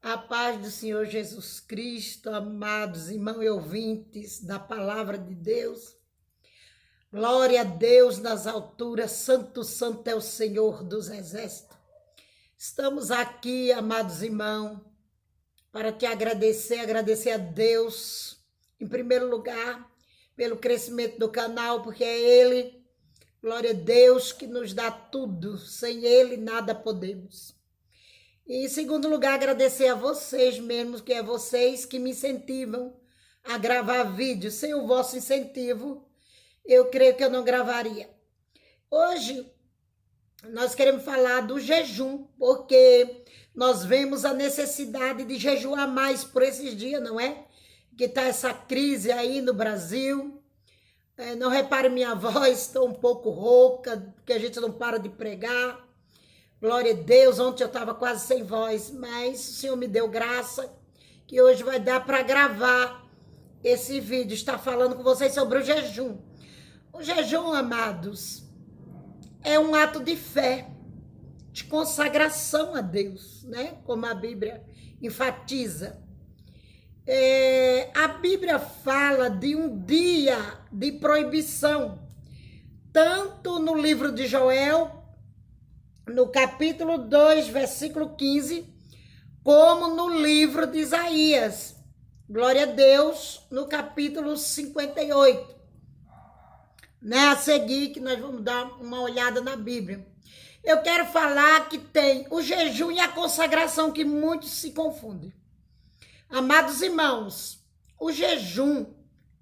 A paz do Senhor Jesus Cristo, amados irmãos e ouvintes da palavra de Deus. Glória a Deus nas alturas, santo, santo é o Senhor dos exércitos. Estamos aqui, amados irmãos, para te agradecer a Deus, em primeiro lugar, pelo crescimento do canal, porque é Ele, glória a Deus, que nos dá tudo. Sem Ele, nada podemos. E, em segundo lugar, agradecer a vocês mesmos, que é vocês que me incentivam a gravar vídeos. Sem o vosso incentivo, eu creio que eu não gravaria. Hoje, nós queremos falar do jejum, porque nós vemos a necessidade de jejuar mais por esses dias, não é? Que está essa crise aí no Brasil. Não repare minha voz, estou um pouco rouca, porque a gente não para de pregar. Glória a Deus, ontem eu estava quase sem voz, mas o Senhor me deu graça, que hoje vai dar para gravar esse vídeo, estar falando com vocês sobre o jejum. O jejum, amados, é um ato de fé, de consagração a Deus, né? Como a Bíblia enfatiza. A Bíblia fala de um dia de proibição, tanto no livro de Joel, no capítulo 2, versículo 15, como no livro de Isaías. Glória a Deus, no capítulo 58. Né? A seguir, que nós vamos dar uma olhada na Bíblia. Eu quero falar que tem o jejum e a consagração, que muitos se confundem. Amados irmãos, o jejum,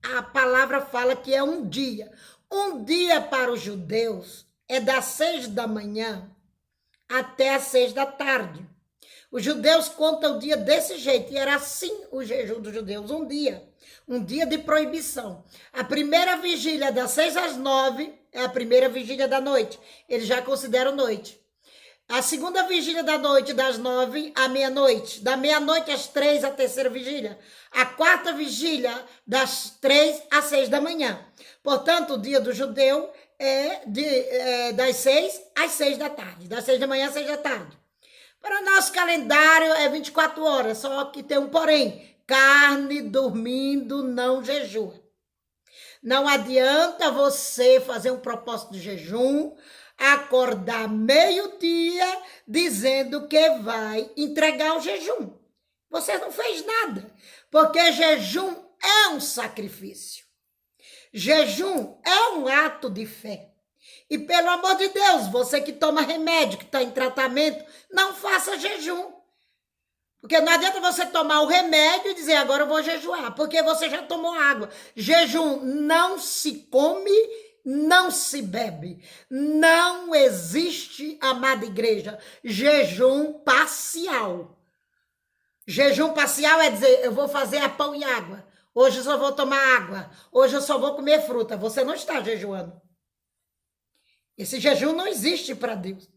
a palavra fala que é um dia. Um dia para os judeus é das 6 da manhã até às 6 da tarde. Os judeus contam o dia desse jeito, e era assim o jejum dos judeus, um dia de proibição. A primeira vigília das 6 às 9 é a primeira vigília da noite, eles já consideram noite. A segunda vigília da noite, das 9 à meia-noite, da meia-noite às 3, a terceira vigília. A quarta vigília, das 3 às 6 da manhã. Portanto, o dia do judeu das 6 às 6 da tarde, das 6 da manhã às 6 da tarde. Para o nosso calendário é 24 horas, só que tem um porém: carne dormindo não jejua. Não adianta você fazer um propósito de jejum, acordar meio-dia dizendo que vai entregar o jejum. Você não fez nada, porque jejum é um sacrifício. Jejum é um ato de fé. E pelo amor de Deus, você que toma remédio, que está em tratamento, não faça jejum. Porque não adianta você tomar o remédio e dizer, agora eu vou jejuar, porque você já tomou água. Jejum não se come, não se bebe. Não existe, amada igreja, jejum parcial. Jejum parcial é dizer, eu vou fazer a pão e água. Hoje eu só vou tomar água. Hoje eu só vou comer fruta. Você não está jejuando. Esse jejum não existe para Deus.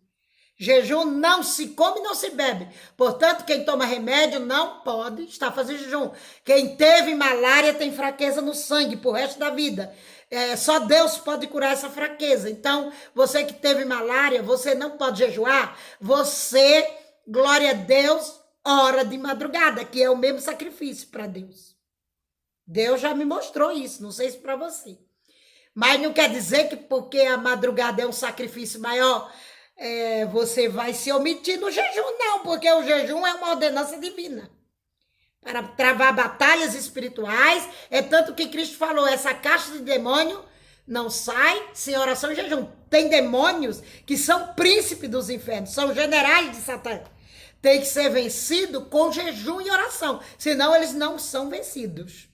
Jejum não se come e não se bebe. Portanto, quem toma remédio não pode estar fazendo jejum. Quem teve malária tem fraqueza no sangue pro resto da vida. Só Deus pode curar essa fraqueza. Então, você que teve malária, você não pode jejuar. Você, glória a Deus, ora de madrugada, que é o mesmo sacrifício para Deus. Deus já me mostrou isso, não sei se para você. Mas não quer dizer que porque a madrugada é um sacrifício maior, você vai se omitir no jejum, não, porque o jejum é uma ordenança divina. Para travar batalhas espirituais, é tanto que Cristo falou, essa caixa de demônio não sai sem oração e jejum. Tem demônios que são príncipes dos infernos, são generais de Satã. Tem que ser vencido com jejum e oração, senão eles não são vencidos.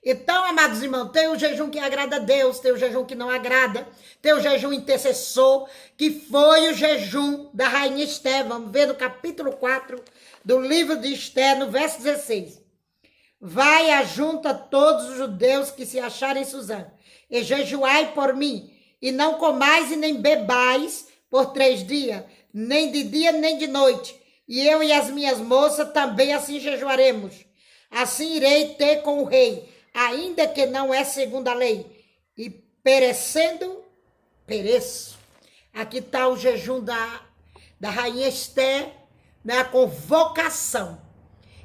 Então, amados irmãos, tem o jejum que agrada a Deus, tem o jejum que não agrada, tem o jejum intercessor, que foi o jejum da rainha Esther. Vamos ver no capítulo 4 do livro de Esther, no verso 16. Vai ajunta todos os judeus que se acharem em Suzã, e jejuai por mim, e não comais e nem bebais por 3 dias, nem de dia nem de noite, e eu e as minhas moças também assim jejuaremos. Assim irei ter com o rei, ainda que não é segundo a lei, e perecendo, pereço. Aqui está o jejum da rainha Esther, né, a convocação.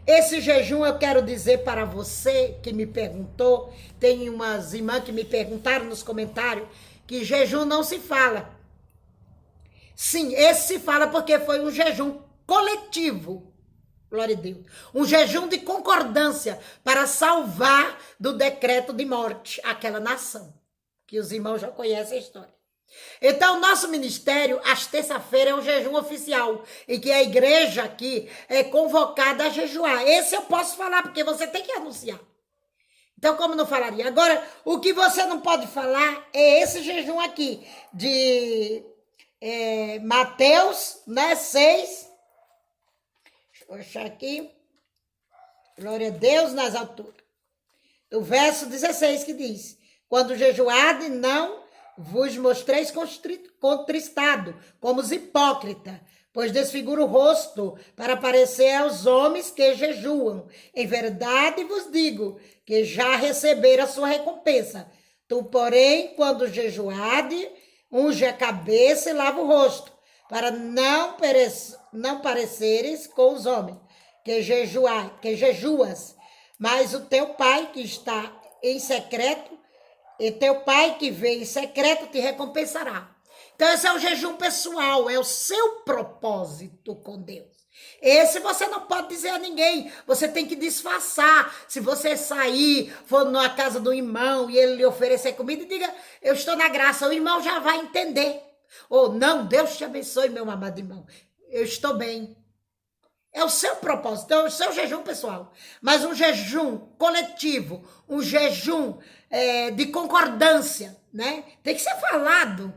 Esse jejum eu quero dizer para você que me perguntou, tem umas irmãs que me perguntaram nos comentários, que jejum não se fala. Sim, esse se fala porque foi um jejum coletivo. Glória a Deus. Um jejum de concordância para salvar do decreto de morte aquela nação. Que os irmãos já conhecem a história. Então, nosso ministério, às terça-feiras, é um jejum oficial, em que a igreja aqui é convocada a jejuar. Esse eu posso falar, porque você tem que anunciar. Então, como não falaria? Agora, o que você não pode falar é esse jejum aqui, de Mateus, né, 6. Deixa eu achar aqui. Glória a Deus nas alturas. O verso 16 que diz: quando jejuardes, não vos mostreis contristado, como os hipócritas, pois desfigura o rosto para parecer aos homens que jejuam. Em verdade vos digo que já receberam a sua recompensa. Tu, porém, quando jejuardes, unge a cabeça e lava o rosto, para não pareceres com os homens que jejuas, mas o teu pai que está em secreto, e teu pai que vê em secreto te recompensará. Então esse é o jejum pessoal, é o seu propósito com Deus. Esse você não pode dizer a ninguém, você tem que disfarçar. Se você sair, for na casa do irmão e ele lhe oferecer comida, diga, eu estou na graça, o irmão já vai entender. Ou não, Deus te abençoe, meu amado irmão, eu estou bem. É o seu propósito, é o seu jejum pessoal. Mas um jejum coletivo, um jejum de concordância, né? Tem que ser falado.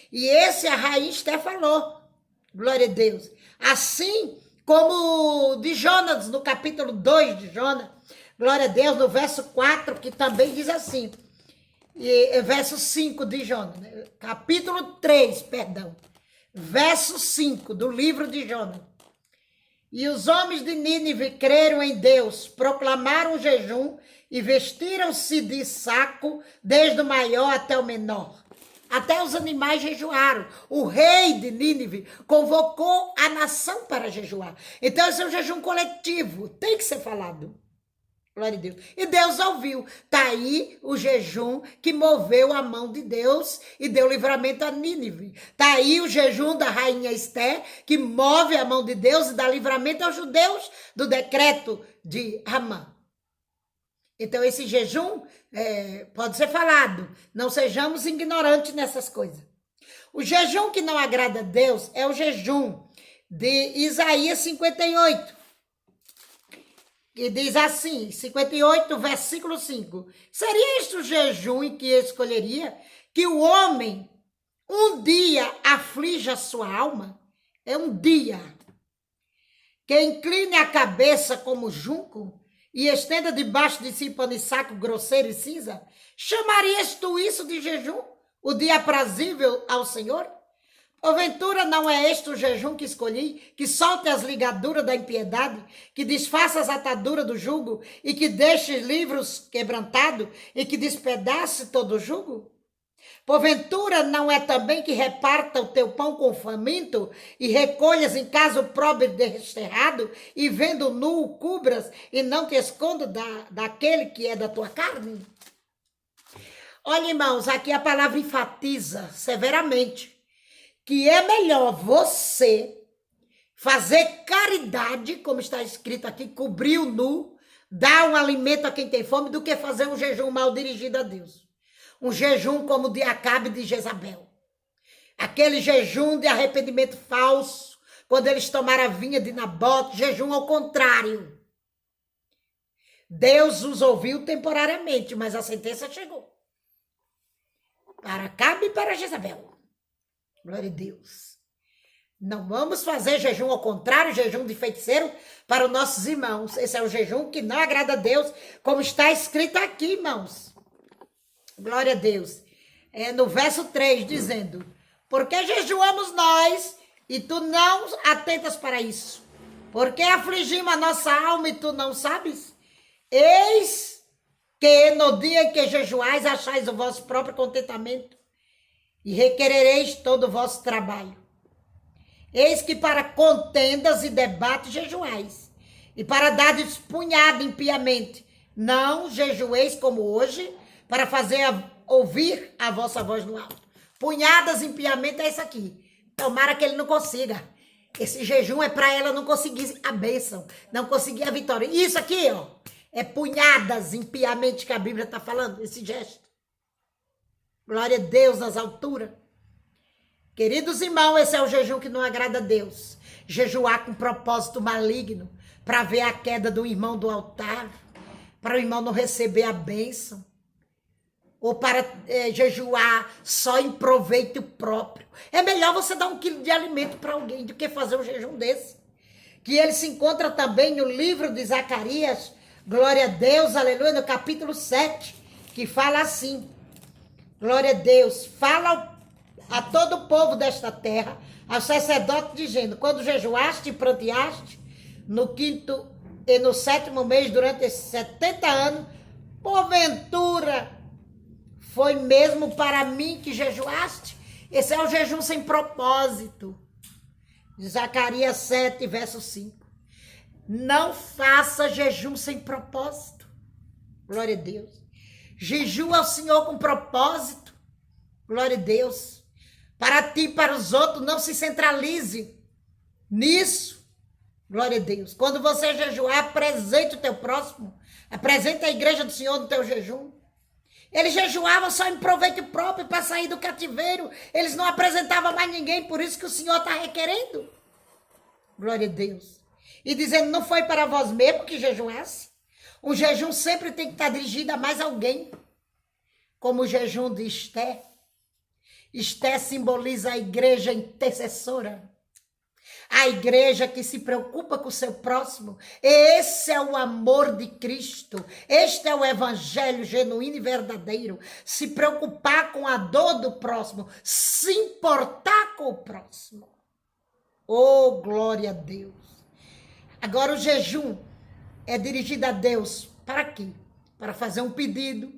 E esse a rainha Esther falou. Glória a Deus. Assim como de Jonas, no capítulo 2 de Jonas. Glória a Deus, no verso 4, que também diz assim. Verso 5 de Jonas. Né? Capítulo 3, perdão. Verso 5 do livro de Jonas. E os homens de Nínive creram em Deus, proclamaram jejum e vestiram-se de saco, desde o maior até o menor. Até os animais jejuaram. O rei de Nínive convocou a nação para jejuar. Então esse é um jejum coletivo, tem que ser falado. Glória a Deus. E Deus ouviu. Está aí o jejum que moveu a mão de Deus e deu livramento a Nínive. Está aí o jejum da rainha Esther, que move a mão de Deus e dá livramento aos judeus do decreto de Amã. Então esse jejum pode ser falado. Não sejamos ignorantes nessas coisas. O jejum que não agrada a Deus é o jejum de Isaías 58. Que diz assim, 58, versículo 5. Seria este o jejum em que escolheria que o homem um dia aflige a sua alma? É um dia. Que incline a cabeça como junco e estenda debaixo de si pano e saco grosseiro e cinza? Chamarias tu isso de jejum? O dia aprazível ao Senhor? Porventura não é este o jejum que escolhi, que solte as ligaduras da impiedade, que desfaça as ataduras do jugo e que deixe livros quebrantados e que despedace todo o jugo? Porventura não é também que reparta o teu pão com o faminto e recolhas em casa o pobre desterrado e vendo nu o cubras e não te esconda daquele que é da tua carne? Olha, irmãos, aqui a palavra enfatiza severamente que é melhor você fazer caridade, como está escrito aqui, cobrir o nu, dar um alimento a quem tem fome, do que fazer um jejum mal dirigido a Deus. Um jejum como o de Acabe e de Jezabel. Aquele jejum de arrependimento falso, quando eles tomaram a vinha de Nabote, jejum ao contrário. Deus os ouviu temporariamente, mas a sentença chegou. Para Acabe e para Jezabel. Glória a Deus. Não vamos fazer jejum ao contrário, jejum de feiticeiro para os nossos irmãos. Esse é o jejum que não agrada a Deus, como está escrito aqui, irmãos. Glória a Deus. No verso 3, dizendo: porque jejuamos nós e tu não atentas para isso? Porque afligimos a nossa alma e tu não sabes? Eis que no dia em que jejuais achais o vosso próprio contentamento e requerereis todo o vosso trabalho. Eis que para contendas e debates jejuais, e para dar punhada impiamente, não jejueis como hoje, para fazer ouvir a vossa voz no alto. Punhadas impiamente é isso aqui. Tomara que ele não consiga. Esse jejum é para ela não conseguir a bênção, não conseguir a vitória. Isso aqui, ó, é punhadas impiamente que a Bíblia está falando, esse gesto. Glória a Deus nas alturas. Queridos irmãos, esse é o jejum que não agrada a Deus. Jejuar com propósito maligno, para ver a queda do irmão do altar, para o irmão não receber a bênção, ou para jejuar só em proveito próprio. É melhor você dar 1 quilo de alimento para alguém do que fazer um jejum desse. Que ele se encontra também no livro de Zacarias, glória a Deus, aleluia, no capítulo 7, que fala assim, glória a Deus, fala a todo o povo desta terra, ao sacerdote dizendo, quando jejuaste e pranteaste, no 5º e no 7º mês, durante esses 70 anos, porventura, foi mesmo para mim que jejuaste? Esse é o jejum sem propósito. Zacarias 7, verso 5. Não faça jejum sem propósito. Glória a Deus. Jejua ao Senhor com propósito. Glória a Deus. Para ti e para os outros, não se centralize nisso. Glória a Deus. Quando você jejuar, apresente o teu próximo. Apresente a igreja do Senhor no teu jejum. Eles jejuavam só em proveito próprio para sair do cativeiro. Eles não apresentavam mais ninguém, por isso que o Senhor está requerendo. Glória a Deus. E dizendo, não foi para vós mesmo que jejuasse? O jejum sempre tem que estar dirigido a mais alguém. Como o jejum de Esté. Esté simboliza a igreja intercessora. A igreja que se preocupa com o seu próximo. Esse é o amor de Cristo. Este é o evangelho genuíno e verdadeiro. Se preocupar com a dor do próximo. Se importar com o próximo. Oh, glória a Deus. Agora o jejum é dirigido a Deus. Para quê? Para fazer um pedido.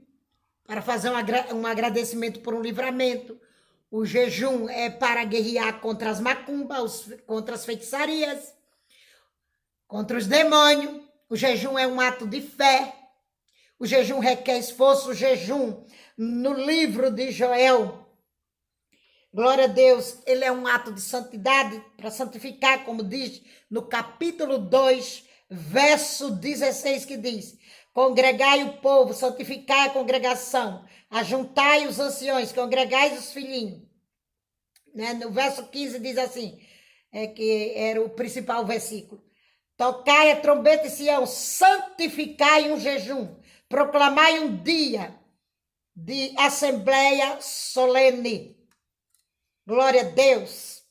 Para fazer um agradecimento por um livramento. O jejum é para guerrear contra as macumbas, contra as feitiçarias, contra os demônios. O jejum é um ato de fé. O jejum requer esforço. O jejum, no livro de Joel, glória a Deus, ele é um ato de santidade, para santificar, como diz no capítulo 2, verso 16, que diz: congregai o povo, santificai a congregação, ajuntai os anciões, congregai os filhinhos. Né? No verso 15 diz assim, que era o principal versículo. Tocai a trombeta em Sião, santificai um jejum, proclamai um dia de assembleia solene. Glória a Deus.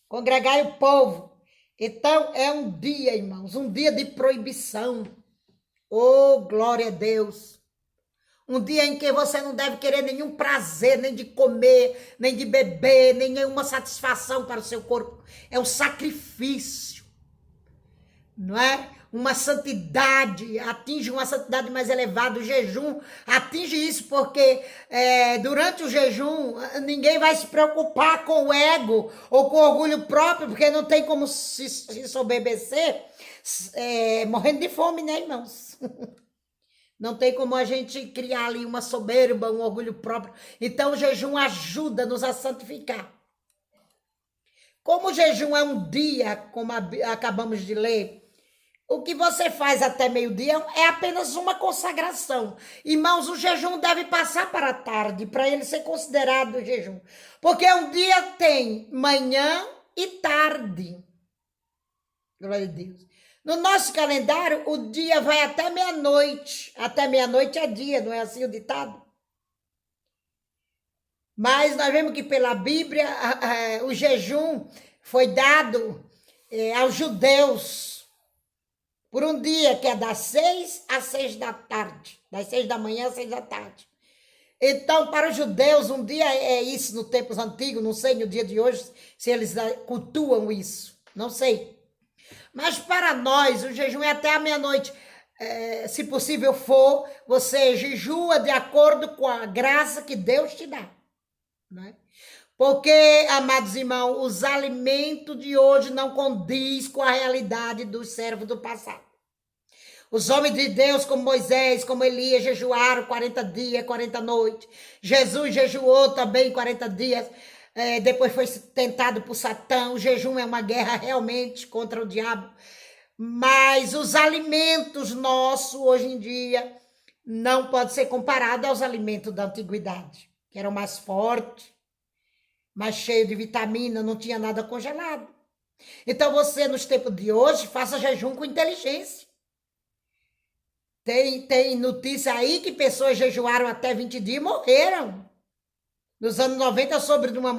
Congregai o povo. Então é um dia, irmãos, um dia de proibição. Oh, glória a Deus. Um dia em que você não deve querer nenhum prazer, nem de comer, nem de beber, nem nenhuma satisfação para o seu corpo. É um sacrifício, não é? Uma santidade, atinge uma santidade mais elevada. O jejum atinge isso, porque durante o jejum ninguém vai se preocupar com o ego ou com o orgulho próprio, porque não tem como se sobebecer morrendo de fome, né, irmãos? Não tem como a gente criar ali uma soberba, um orgulho próprio. Então o jejum ajuda-nos a santificar. Como o jejum é um dia, como acabamos de ler, o que você faz até meio-dia é apenas uma consagração. Irmãos, o jejum deve passar para a tarde, para ele ser considerado jejum. Porque um dia tem manhã e tarde. Glória a Deus. No nosso calendário, o dia vai até meia-noite. Até meia-noite é dia, não é assim o ditado? Mas nós vemos que pela Bíblia, o jejum foi dado aos judeus por um dia, que é das 6 às 6 da tarde. Das 6 da manhã às 6 da tarde. Então, para os judeus, um dia é isso no tempos antigos, não sei no dia de hoje se eles cultuam isso, não sei. Mas para nós, o jejum é até a meia-noite. Se possível for, você jejua de acordo com a graça que Deus te dá. Né? Porque, amados irmãos, os alimentos de hoje não condiz com a realidade dos servos do passado. Os homens de Deus, como Moisés, como Elias, jejuaram 40 dias, 40 noites. Jesus jejuou também 40 dias. Depois foi tentado por Satã. O jejum é uma guerra realmente contra o diabo. Mas os alimentos nossos, hoje em dia, não pode ser comparado aos alimentos da antiguidade, que eram mais fortes, mais cheios de vitamina, não tinha nada congelado. Então você, nos tempos de hoje, faça jejum com inteligência. Tem notícia aí que pessoas jejuaram até 20 dias e morreram. Nos anos 90, eu soube de uma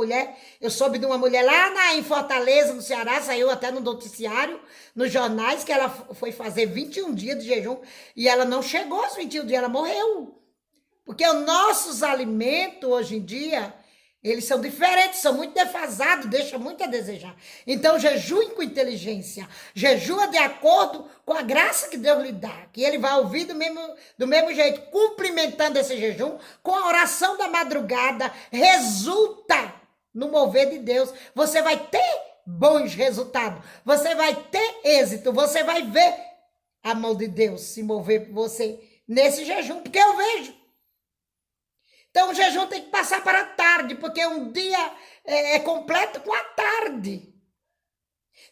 mulher lá em Fortaleza, no Ceará, saiu até no noticiário, nos jornais, que ela foi fazer 21 dias de jejum e ela não chegou aos 21 dias, ela morreu. Porque os nossos alimentos, hoje em dia, eles são diferentes, são muito defasados, deixam muito a desejar. Então, jejue com inteligência, jejua de acordo com a graça que Deus lhe dá, que ele vai ouvir do mesmo jeito, cumprimentando esse jejum, com a oração da madrugada, resulta no mover de Deus. Você vai ter bons resultados, você vai ter êxito, você vai ver a mão de Deus se mover por você nesse jejum, porque eu vejo. Então, o jejum tem que passar para a tarde, porque um dia é completo com a tarde.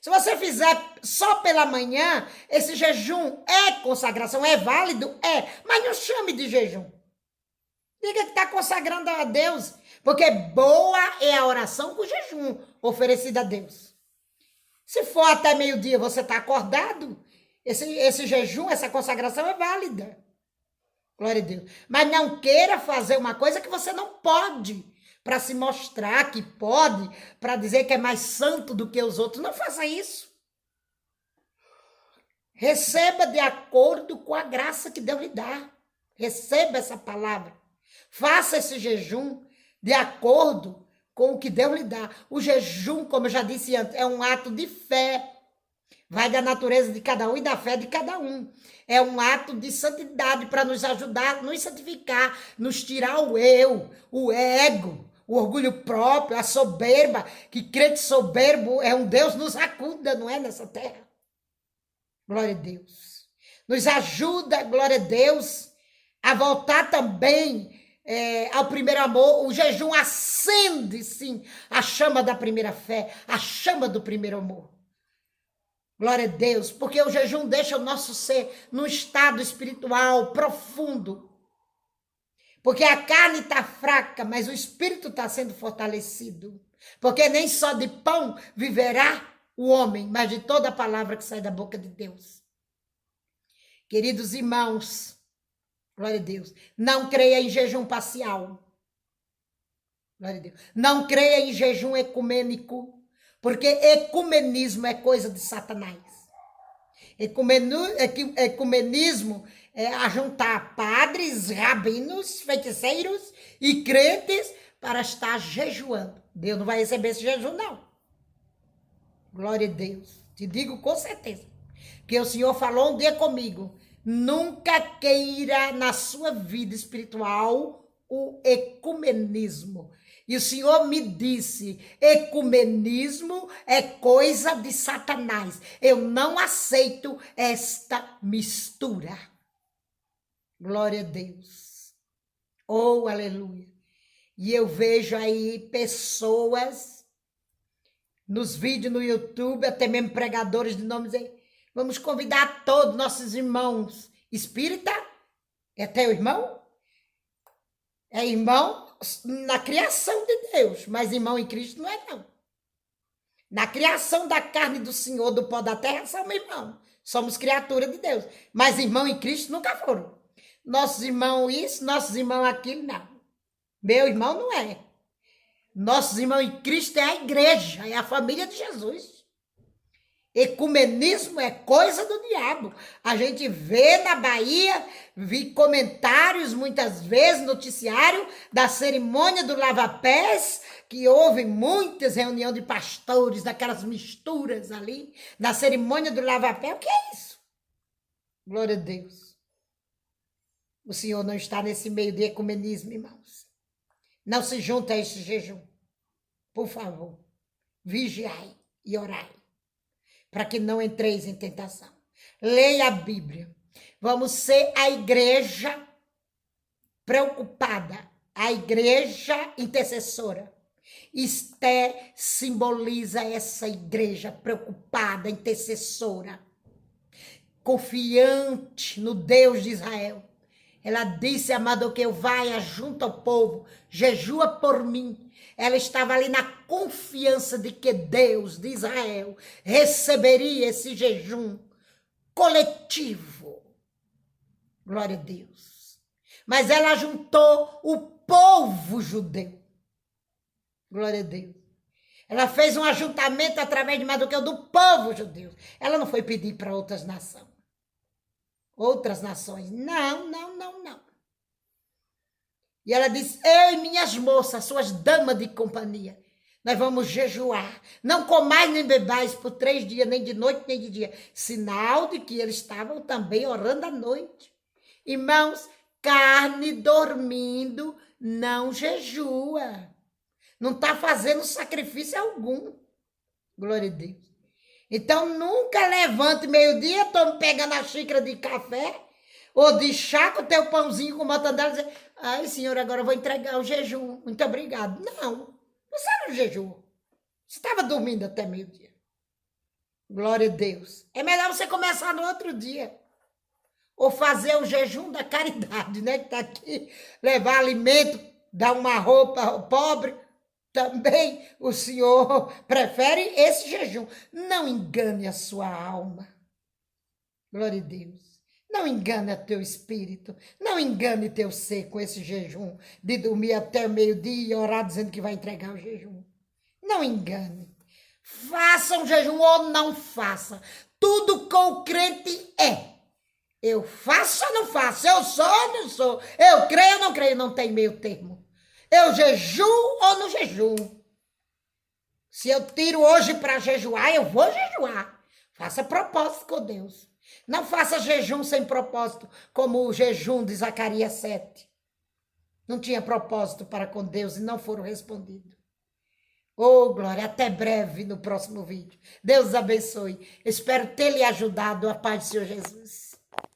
Se você fizer só pela manhã, esse jejum é consagração, é válido? É, mas não chame de jejum. Diga que está consagrando a Deus, porque boa é a oração com jejum oferecida a Deus. Se for até meio-dia você está acordado, esse jejum, essa consagração é válida. Glória a Deus. Mas não queira fazer uma coisa que você não pode, para se mostrar que pode, para dizer que é mais santo do que os outros. Não faça isso. Receba de acordo com a graça que Deus lhe dá. Receba essa palavra. Faça esse jejum de acordo com o que Deus lhe dá. O jejum, como eu já disse antes, é um ato de fé. Vai da natureza de cada um e da fé de cada um. É um ato de santidade para nos ajudar, nos santificar, nos tirar o eu, o ego, o orgulho próprio, a soberba, que crente soberbo é um Deus nos acuda, não é, nessa terra? Glória a Deus. Nos ajuda, glória a Deus, a voltar também ao primeiro amor. O jejum acende, sim, a chama da primeira fé, a chama do primeiro amor. Glória a Deus, porque o jejum deixa o nosso ser num estado espiritual profundo. Porque a carne está fraca, mas o espírito está sendo fortalecido. Porque nem só de pão viverá o homem, mas de toda a palavra que sai da boca de Deus. Queridos irmãos, glória a Deus, não creia em jejum parcial. Glória a Deus. Não creia em jejum ecumênico. Porque ecumenismo é coisa de Satanás. Ecumenismo é ajuntar padres, rabinos, feiticeiros e crentes para estar jejuando. Deus não vai receber esse jejum, não. Glória a Deus. Te digo com certeza. Que o Senhor falou um dia comigo. Nunca queira na sua vida espiritual o ecumenismo. E o Senhor me disse, ecumenismo é coisa de Satanás. Eu não aceito esta mistura. Glória a Deus. Oh, aleluia. E eu vejo aí pessoas nos vídeos no YouTube, até mesmo pregadores de nomes aí. Vamos convidar todos nossos irmãos. Espírita? É teu irmão? É irmão na criação de Deus, mas irmão em Cristo não é, não. Na criação da carne do Senhor, do pó da terra, somos irmãos. Somos criatura de Deus. Mas irmão em Cristo nunca foram. Nossos irmãos isso, nossos irmãos aquilo, não. Meu irmão não é. Nossos irmãos em Cristo é a igreja, é a família de Jesus. Ecumenismo é coisa do diabo. A gente vê na Bahia, vi comentários muitas vezes, noticiário da cerimônia do lava-pés, que houve muitas reuniões de pastores, daquelas misturas ali, na cerimônia do lava-pés. O que é isso? Glória a Deus. O Senhor não está nesse meio de ecumenismo, irmãos. Não se junta a esse jejum. por favor, vigiai e orai, para que não entreis em tentação. Leia a Bíblia. Vamos ser a igreja preocupada, a igreja intercessora. Esté simboliza essa igreja preocupada, intercessora, confiante no Deus de Israel. Ela disse a Mardoqueu, vai junto ao povo, jejua por mim. Ela estava ali na confiança de que Deus de Israel receberia esse jejum coletivo. Glória a Deus. Mas ela juntou o povo judeu. Glória a Deus. Ela fez um ajuntamento através de Mardoqueu do povo judeu. Ela não foi pedir para outras nações. Outras nações. Não. E ela disse, eu e minhas moças, suas damas de companhia, nós vamos jejuar. Não comais nem bebais por 3 dias, nem de noite, nem de dia. Sinal de que eles estavam também orando à noite. Irmãos, carne dormindo não jejua. Não está fazendo sacrifício algum. Glória a Deus. Então, nunca levante meio-dia, tome pegando a xícara de café ou de chá com o teu pãozinho com mortandela e dizer, ai, senhor, agora eu vou entregar o jejum. Muito obrigado. Não, você não jejuou. Você estava dormindo até meio-dia. Glória a Deus. É melhor você começar no outro dia. Ou fazer o jejum da caridade, né? Que está aqui, levar alimento, dar uma roupa ao pobre. Também o Senhor prefere esse jejum. Não engane a sua alma. Glória a Deus. Não engane teu espírito. Não engane teu ser com esse jejum de dormir até meio-dia e orar dizendo que vai entregar o jejum. Não engane. Faça um jejum ou não faça. Tudo com o crente é. Eu faço ou não faço? Eu sou ou não sou? Eu creio ou não creio? Não tem meio termo. Eu jejuo ou não jejuo? Se eu tiro hoje para jejuar, eu vou jejuar. Faça propósito com Deus. Não faça jejum sem propósito, como o jejum de Zacarias 7. Não tinha propósito para com Deus e não foram respondidos. Oh, glória, até breve no próximo vídeo. Deus abençoe. Espero ter lhe ajudado. A paz do Senhor Jesus.